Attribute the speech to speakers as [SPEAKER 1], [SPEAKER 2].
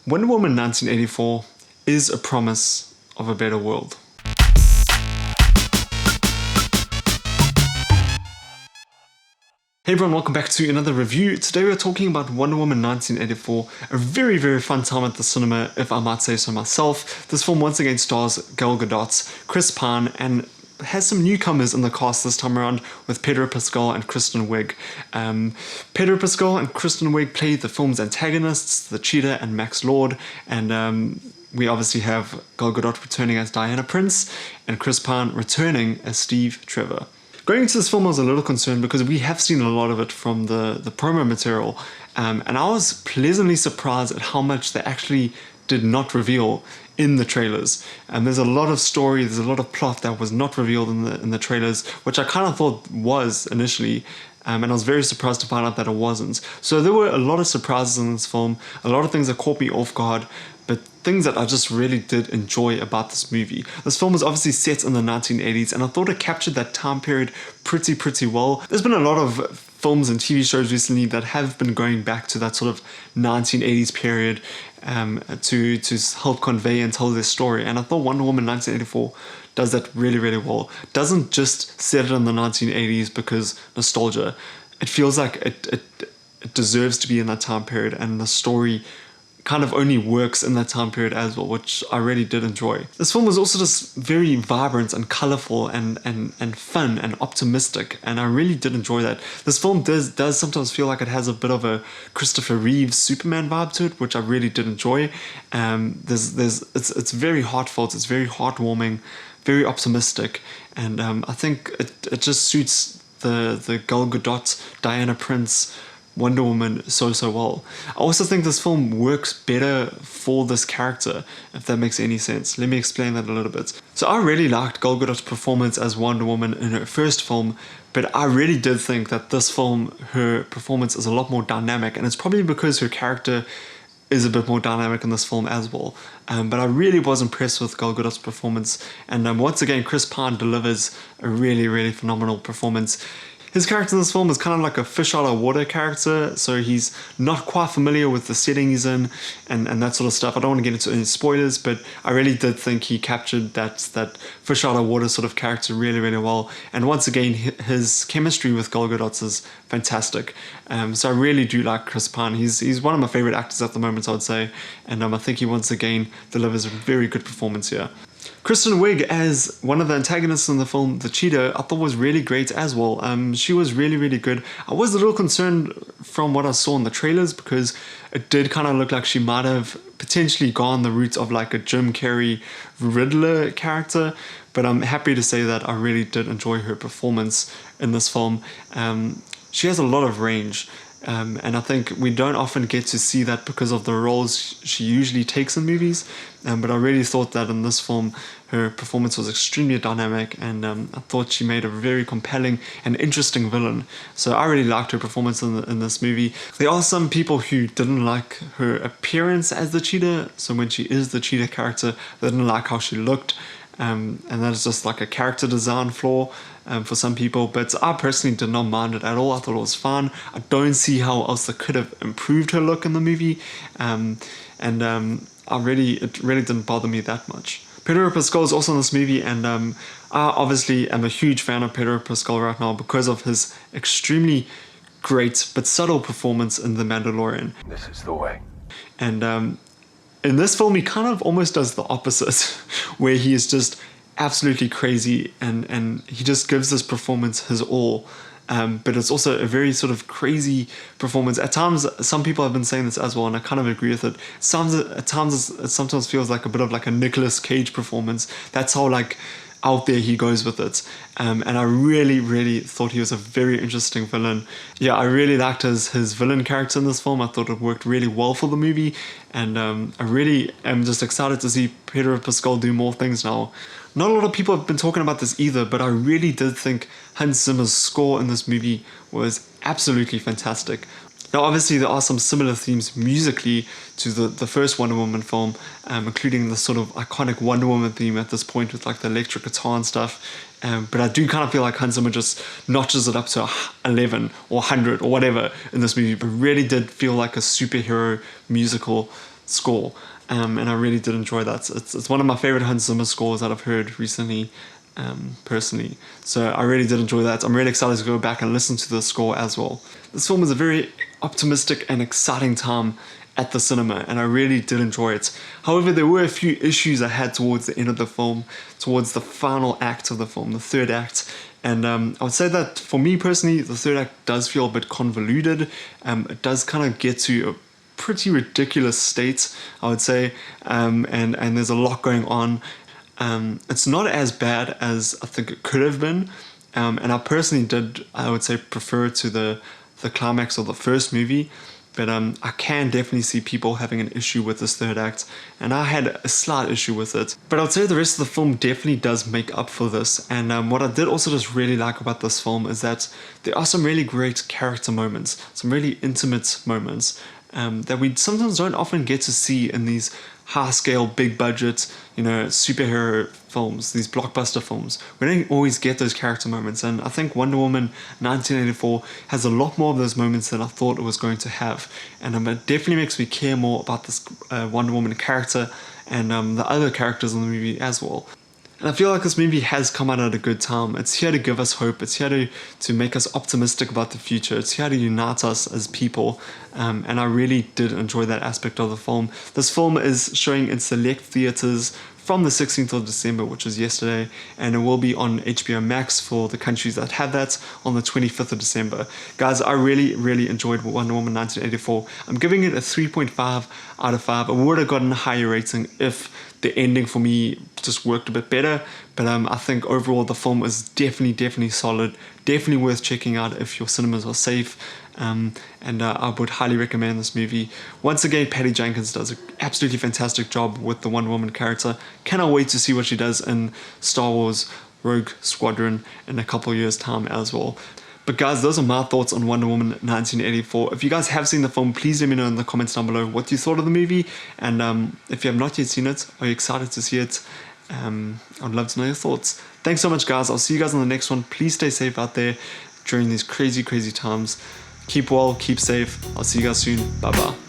[SPEAKER 1] Wonder Woman 1984 is a promise of a better world. Hey everyone, welcome back to another review. Today we're talking about Wonder Woman 1984, a very, very fun time at the cinema, if I might say so myself. This film once again stars Gal Gadot, Chris Pine, and has some newcomers in the cast this time around with Pedro Pascal and Kristen Wiig. Pedro Pascal and Kristen Wiig played the film's antagonists, the Cheetah and Max Lord, and we obviously have Gal Gadot returning as Dianne Prince and Chris Pine returning as Steve Trevor. Going into this film, I was a little concerned because we have seen a lot of it from the promo material, and I was pleasantly surprised at how much they actually did not reveal in the trailers. And there's a lot of story, there's a lot of plot that was not revealed in the trailers, which I kind of thought was initially, and I was very surprised to find out that it wasn't. So there were a lot of surprises in this film, a lot of things that caught me off guard, but things that I just really did enjoy about this movie. This film was obviously set in the 1980s, and I thought it captured that time period pretty well. There's been a lot of films and TV shows recently that have been going back to that sort of 1980s period to help convey and tell their story, and I thought Wonder Woman 1984 does that really well. Doesn't just set it in the 1980s because nostalgia. It feels like it deserves to be in that time period, and the story kind of only works in that time period as well, which I really did enjoy. This film was also just very vibrant and colorful and fun and optimistic, and I really did enjoy that. This film does sometimes feel like it has a bit of a Christopher Reeves Superman vibe to it, which I really did enjoy. It's very heartfelt, it's very heartwarming, very optimistic, and I think it just suits the Gal Gadot, Dianne Prince Wonder Woman so well. I also think this film works better for this character, if that makes any sense. Let me explain that a little bit. So I really liked Gal Gadot's performance as Wonder Woman in her first film, but I really did think that this film, her performance is a lot more dynamic, and it's probably because her character is a bit more dynamic in this film as well. But I really was impressed with Gal Gadot's performance, and once again Chris Pine delivers a really phenomenal performance. His character in this film is kind of like a fish out of water character, so he's not quite familiar with the setting he's in and that sort of stuff. I don't want to get into any spoilers, but I really did think he captured that fish out of water sort of character really well. And once again, his chemistry with Gal Gadot is fantastic. So I really do like Chris Pine. He's one of my favorite actors at the moment, I would say, and I think he once again delivers a very good performance here. Kristen Wiig as one of the antagonists in the film, the Cheetah, I thought was really great as well. She was really good. I was a little concerned from what I saw in the trailers because it did kind of look like she might have potentially gone the route of like a Jim Carrey Riddler character, but I'm happy to say that I really did enjoy her performance in this film. She has a lot of range. And I think we don't often get to see that because of the roles she usually takes in movies, but I really thought that in this film her performance was extremely dynamic, and I thought she made a very compelling and interesting villain. So I really liked her performance in this movie. There are some people who didn't like her appearance as the Cheetah, so when she is the Cheetah character, they didn't like how she looked. And that is just like a character design flaw for some people, but I personally did not mind it at all. I thought it was fun. I don't see how else they could have improved her look in the movie, it really didn't bother me that much. Pedro Pascal is also in this movie, and I obviously am a huge fan of Pedro Pascal right now because of his extremely great but subtle performance in The Mandalorian.
[SPEAKER 2] This is the way.
[SPEAKER 1] And in this film, he kind of almost does the opposite, where he is just absolutely crazy and he just gives this performance his all. But it's also a very sort of crazy performance. At times, some people have been saying this as well, and I kind of agree with it. At times, it sometimes feels like a bit of like a Nicolas Cage performance. That's how like out there he goes with it. And I really thought he was a very interesting villain. Yeah, I really liked his villain character in this film. I thought it worked really well for the movie, and I really am just excited to see Pedro Pascal do more things now. Not a lot of people have been talking about this either, but I really did think Hans Zimmer's score in this movie was absolutely fantastic. Now obviously there are some similar themes musically to the first Wonder Woman film, including the sort of iconic Wonder Woman theme at this point with like the electric guitar and stuff. But I do kind of feel like Hans Zimmer just notches it up to 11 or 100 or whatever in this movie, but really did feel like a superhero musical score. And I really did enjoy that. It's one of my favorite Hans Zimmer scores that I've heard recently, personally. So I really did enjoy that. I'm really excited to go back and listen to the score as well. This film is a very optimistic and exciting time at the cinema, and I really did enjoy it. However, there were a few issues I had towards the end of the film, towards the final act of the film, the third act. And I would say that for me personally, the third act does feel a bit convoluted. It does kind of get to a pretty ridiculous state, I would say, and there's a lot going on. It's not as bad as I think it could have been, and I personally did, I would say, prefer to the climax of the first movie. But I can definitely see people having an issue with this third act, and I had a slight issue with it. But I would say the rest of the film definitely does make up for this. And what I did also just really like about this film is that there are some really great character moments, some really intimate moments that we sometimes don't often get to see in these high-scale, big-budget, superhero films, these blockbuster films. We don't always get those character moments, and I think Wonder Woman 1984 has a lot more of those moments than I thought it was going to have. And it definitely makes me care more about this Wonder Woman character and the other characters in the movie as well. And I feel like this movie has come out at a good time. It's here to give us hope. It's here to make us optimistic about the future. It's here to unite us as people. And I really did enjoy that aspect of the film. This film is showing in select theaters from the 16th of December, which was yesterday, and it will be on HBO Max for the countries that have that on the 25th of December. Guys, I really, really enjoyed Wonder Woman 1984. I'm giving it a 3.5 out of 5. I would have gotten a higher rating if the ending for me just worked a bit better, but I think overall the film is definitely solid, definitely worth checking out if your cinemas are safe. And I would highly recommend this movie. Once again, Patty Jenkins does an absolutely fantastic job with the Wonder Woman character. Cannot wait to see what she does in Star Wars Rogue Squadron in a couple of years' time as well. But guys, those are my thoughts on Wonder Woman 1984. If you guys have seen the film, please let me know in the comments down below what you thought of the movie. And if you have not yet seen it, are you excited to see it? I'd love to know your thoughts. Thanks so much, guys. I'll see you guys on the next one. Please stay safe out there during these crazy times. Keep well, keep safe. I'll see you guys soon. Bye bye.